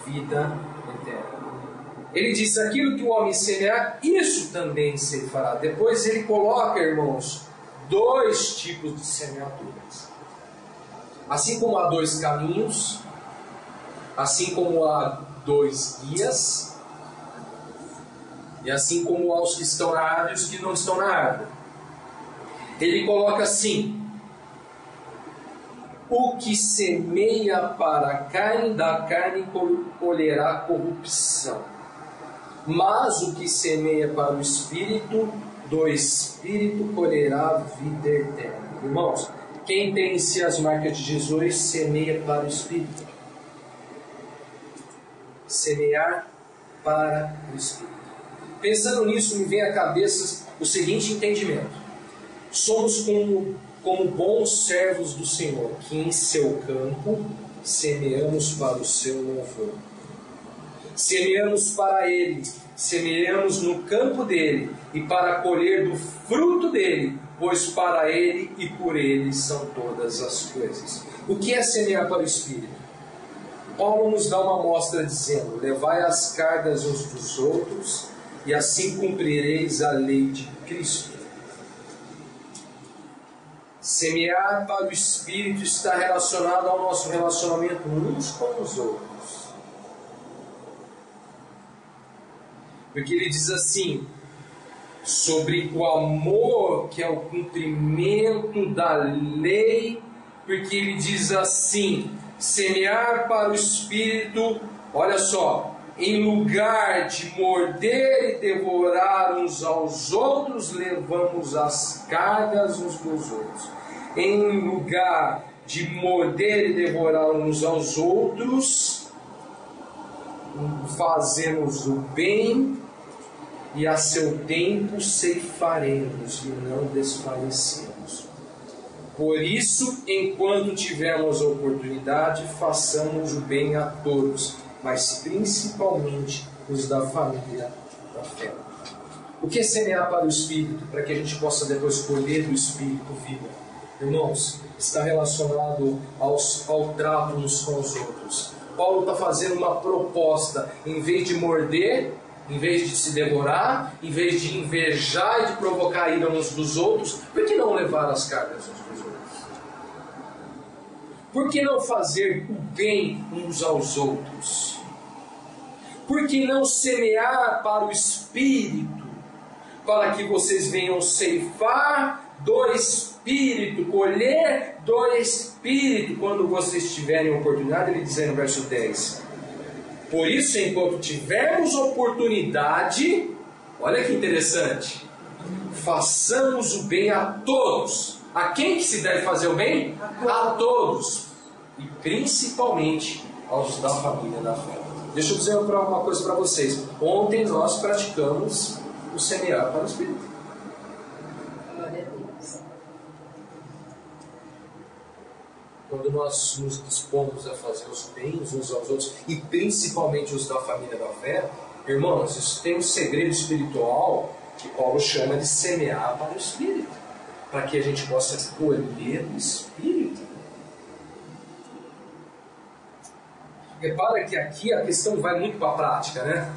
vida eterna. Ele diz: aquilo que o homem semear, isso também se fará. Depois ele coloca, irmãos, dois tipos de semeaduras. Assim como há dois caminhos, assim como há dois guias, e assim como há os que estão na árvore e os que não estão na árvore. Ele coloca assim: o que semeia para a carne, da carne colherá corrupção. Mas o que semeia para o Espírito, do Espírito colherá vida eterna. Irmãos, quem tem em si as marcas de Jesus, semeia para o Espírito. Semear para o Espírito. Pensando nisso, me vem à cabeça o seguinte entendimento: somos como bons servos do Senhor, que em seu campo semeamos para o seu louvor. Semeamos para Ele, semeamos no campo dEle, e para colher do fruto dEle, pois para Ele e por Ele são todas as coisas. O que é semear para o Espírito? Paulo nos dá uma amostra dizendo: levai as cargas uns dos outros, e assim cumprireis a lei de Cristo. Semear para o Espírito está relacionado ao nosso relacionamento uns com os outros. Porque ele diz assim, sobre o amor que é o cumprimento da lei, porque ele diz assim, semear para o Espírito, olha só, em lugar de morder e devorar uns aos outros, levamos as cargas uns dos outros. Em lugar de morder e devorar uns aos outros, fazemos o bem e a seu tempo ceifaremos e não desfalecemos. Por isso, enquanto tivermos oportunidade, façamos o bem a todos, mas principalmente os da família da fé. O que é semear para o Espírito? Para que a gente possa depois colher do Espírito vida. Irmãos, está relacionado ao trato uns com os outros. Paulo está fazendo uma proposta, em vez de morder, em vez de se devorar, em vez de invejar e de provocar ira uns dos outros, por que não levar as cargas uns dos outros? Por que não fazer o bem uns aos outros? Por que não semear para o Espírito, para que vocês venham ceifar do Espírito, colher do Espírito, quando vocês tiverem oportunidade? Ele diz aí no verso 10, por isso, enquanto tivermos oportunidade, olha que interessante, façamos o bem a todos. A quem que se deve fazer o bem? A todos. E principalmente aos da família da fé. Deixa eu dizer uma coisa para vocês. Ontem nós praticamos o semear para o Espírito. Glória a Deus. Quando nós nos dispomos a fazer os bens uns aos outros, e principalmente os da família da fé, irmãos, isso tem um segredo espiritual que Paulo chama de semear para o Espírito, para que a gente possa colher o Espírito. Repara que aqui a questão vai muito para a prática, né?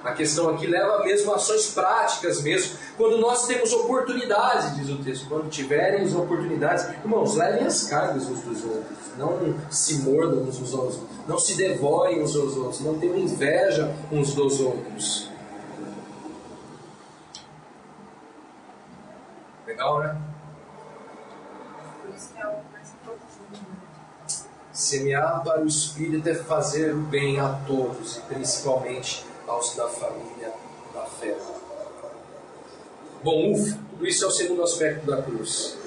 A questão aqui leva mesmo a ações práticas mesmo. Quando nós temos oportunidade, diz o texto, quando tiverem as oportunidades, irmãos, levem as cargas uns dos outros. Não se mordam uns dos outros. Não se devorem uns dos outros. Não tenham inveja uns dos outros. Legal, né? Por isso que é algo mais profundo. Semear para o Espírito é fazer o bem a todos, e principalmente aos da família da fé. Bom, tudo isso é o segundo aspecto da cruz.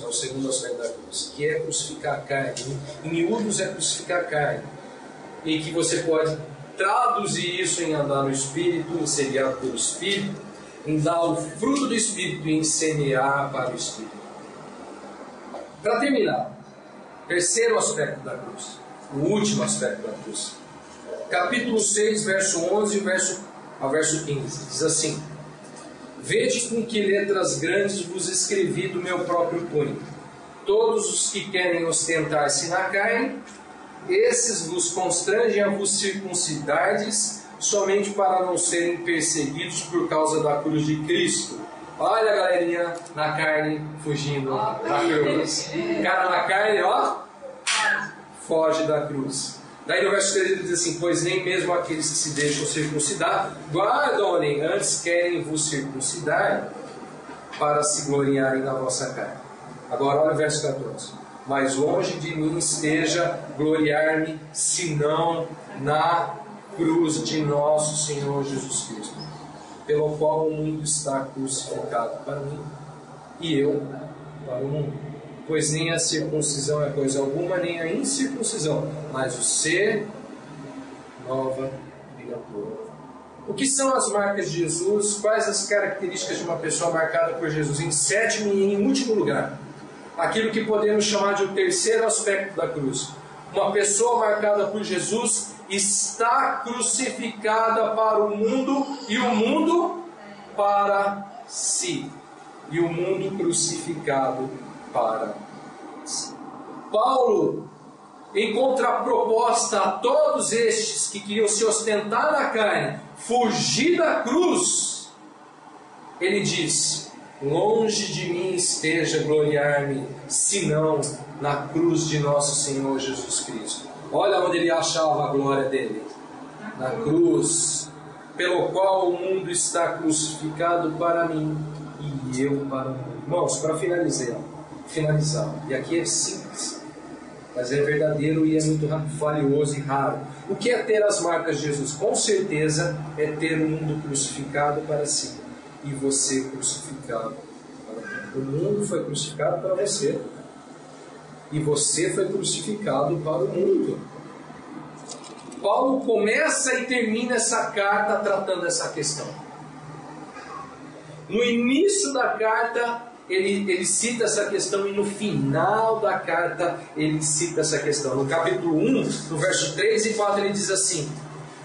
É o segundo aspecto da cruz, que é crucificar a carne. Em miúdos é crucificar a carne. E que você pode traduzir isso em andar no Espírito, em semear pelo Espírito, em dar o fruto do Espírito e em semear para o Espírito. Para terminar, terceiro aspecto da cruz, o último aspecto da cruz. Capítulo 6, verso 11 ao verso 15, diz assim: vede com que letras grandes vos escrevi do meu próprio punho. Todos os que querem ostentar-se na carne, esses vos constrangem a vos circuncidardes, somente para não serem perseguidos por causa da cruz de Cristo. Olha a galerinha na carne fugindo da cruz. O cara na carne, ó, foge da cruz. Daí no verso 13 ele diz assim: pois nem mesmo aqueles que se deixam circuncidar guardam-lhe, antes querem vos circuncidar para se gloriarem na vossa carne. Agora olha o verso 14: mas longe de mim esteja gloriar-me, senão na cruz de nosso Senhor Jesus Cristo, pelo qual o mundo está crucificado para mim, e eu para o mundo. Pois nem a circuncisão é coisa alguma, nem a incircuncisão, mas o ser nova criatura. O que são as marcas de Jesus? Quais as características de uma pessoa marcada por Jesus? Em sétimo e em último lugar, aquilo que podemos chamar de o terceiro aspecto da cruz. Uma pessoa marcada por Jesus está crucificada para o mundo e o mundo para si. E o mundo crucificado para si. Paulo, em contraproposta a todos estes que queriam se ostentar na carne, fugir da cruz, ele diz: longe de mim esteja gloriar-me, senão na cruz de nosso Senhor Jesus Cristo. Olha onde ele achava a glória dele: na cruz, pelo qual o mundo está crucificado para mim e eu para o mundo. Irmãos, para finalizar, e aqui é simples, mas é verdadeiro e é muito valioso e raro. O que é ter as marcas de Jesus? Com certeza é ter o mundo crucificado para si e você crucificado para o mundo. O mundo foi crucificado para você e você foi crucificado para o mundo. Paulo começa e termina essa carta tratando essa questão. No início da carta ele cita essa questão, e no final da carta ele cita essa questão. No capítulo 1, no verso 3 e 4, ele diz assim: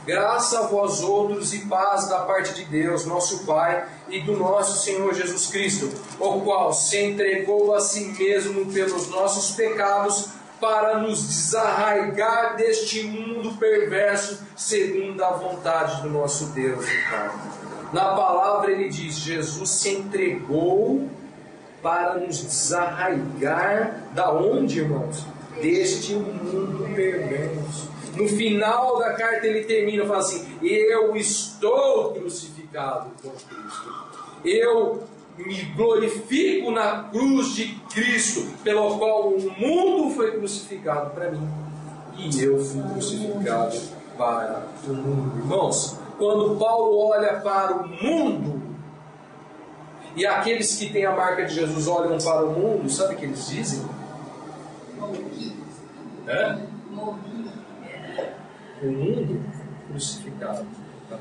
graça a vós outros e paz da parte de Deus, nosso Pai, e do nosso Senhor Jesus Cristo, o qual se entregou a si mesmo pelos nossos pecados, para nos desarraigar deste mundo perverso, segundo a vontade do nosso Deus e Pai. Na palavra ele diz: Jesus se entregou para nos desarraigar da onde, irmãos? Deste mundo perverso. No final da carta ele termina, fala assim: eu estou crucificado com Cristo, eu me glorifico na cruz de Cristo, pelo qual o mundo foi crucificado para mim e eu fui crucificado para o mundo. Irmãos, quando Paulo olha para o mundo, e aqueles que têm a marca de Jesus olham para o mundo, sabe o que eles dizem? Morri. É? Morri. O mundo crucificado para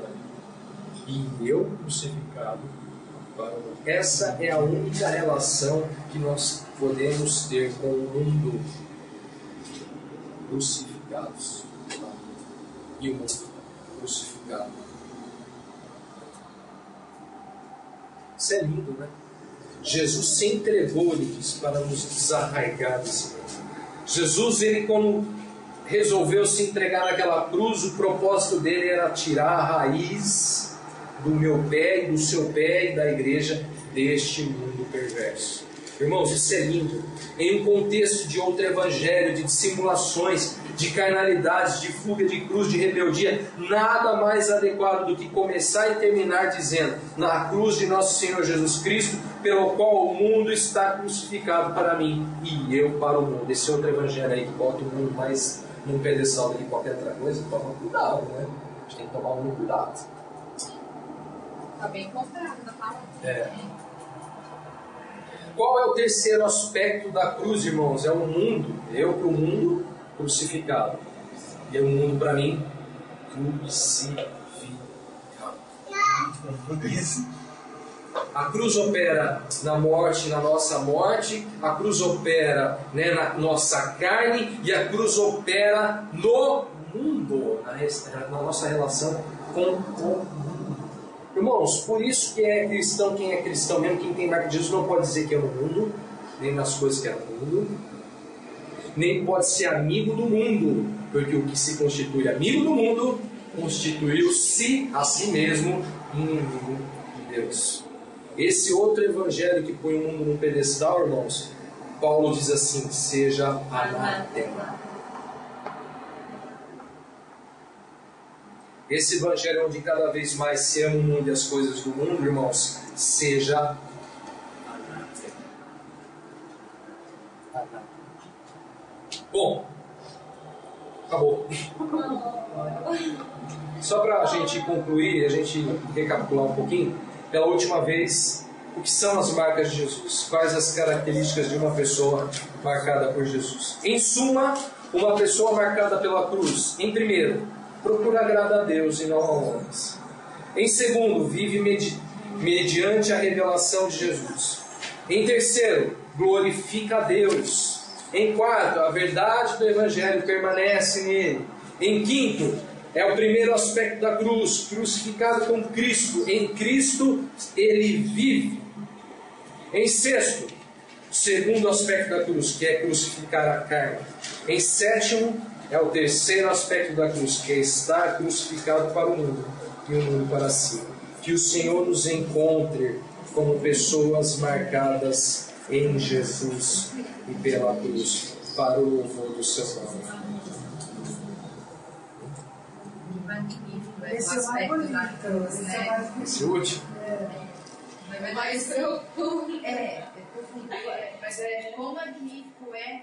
mim e eu crucificado para o mundo. Essa é a única relação que nós podemos ter com o mundo. Crucificados e o mundo crucificado. Isso é lindo, né? Jesus se entregou, ele disse, para nos desarraigar desse mundo. Jesus, ele quando resolveu se entregar naquela cruz, o propósito dele era tirar a raiz do meu pé e do seu pé e da igreja deste mundo perverso. Irmãos, isso é lindo. Em um contexto de outro evangelho, de dissimulações, de carnalidades, de fuga de cruz, de rebeldia, nada mais adequado do que começar e terminar dizendo: na cruz de nosso Senhor Jesus Cristo, pelo qual o mundo está crucificado para mim e eu para o mundo. Esse outro evangelho aí que bota o mundo mais num pedestal do que qualquer outra coisa, toma cuidado, né? A gente tem que tomar muito cuidado. Está bem contrário da palavra. É. Qual é o terceiro aspecto da cruz, irmãos? É o mundo. Eu para o mundo crucificado. E o mundo para mim crucificado. A cruz opera na morte, na nossa morte. A cruz opera, né, na nossa carne. E a cruz opera no mundo, na nossa relação com o mundo. Irmãos, por isso que é cristão, quem é cristão mesmo, quem tem marca de Jesus, não pode dizer que é no mundo, nem nas coisas que é no mundo, nem pode ser amigo do mundo, porque o que se constitui amigo do mundo, constituiu-se a si mesmo inimigo de Deus. Esse outro evangelho que põe o mundo num pedestal, irmãos, Paulo diz assim: seja anátema. Esse evangelho onde cada vez mais se ama o mundo e as coisas do mundo, irmãos, seja anátema. Bom, acabou. Só para a gente concluir, a gente recapitular um pouquinho, pela última vez, o que são as marcas de Jesus? Quais as características de uma pessoa marcada por Jesus? Em suma, uma pessoa marcada pela cruz, em primeiro, procura agradar a Deus e não a homens. Em segundo, vive mediante a revelação de Jesus. Em terceiro, glorifica a Deus. Em quarto, a verdade do Evangelho permanece nele. Em quinto, é o primeiro aspecto da cruz, crucificado com Cristo. Em Cristo ele vive. Em sexto, o segundo aspecto da cruz, que é crucificar a carne. Em sétimo, é o terceiro aspecto da cruz, que é estar crucificado para o mundo e o mundo para si. Que o Senhor nos encontre como pessoas marcadas em Jesus e pela cruz, para o louvor do seu nome. magnífico, é um aspecto da cruz, né? Esse último. Mas é profundo, mas é quão magnífico é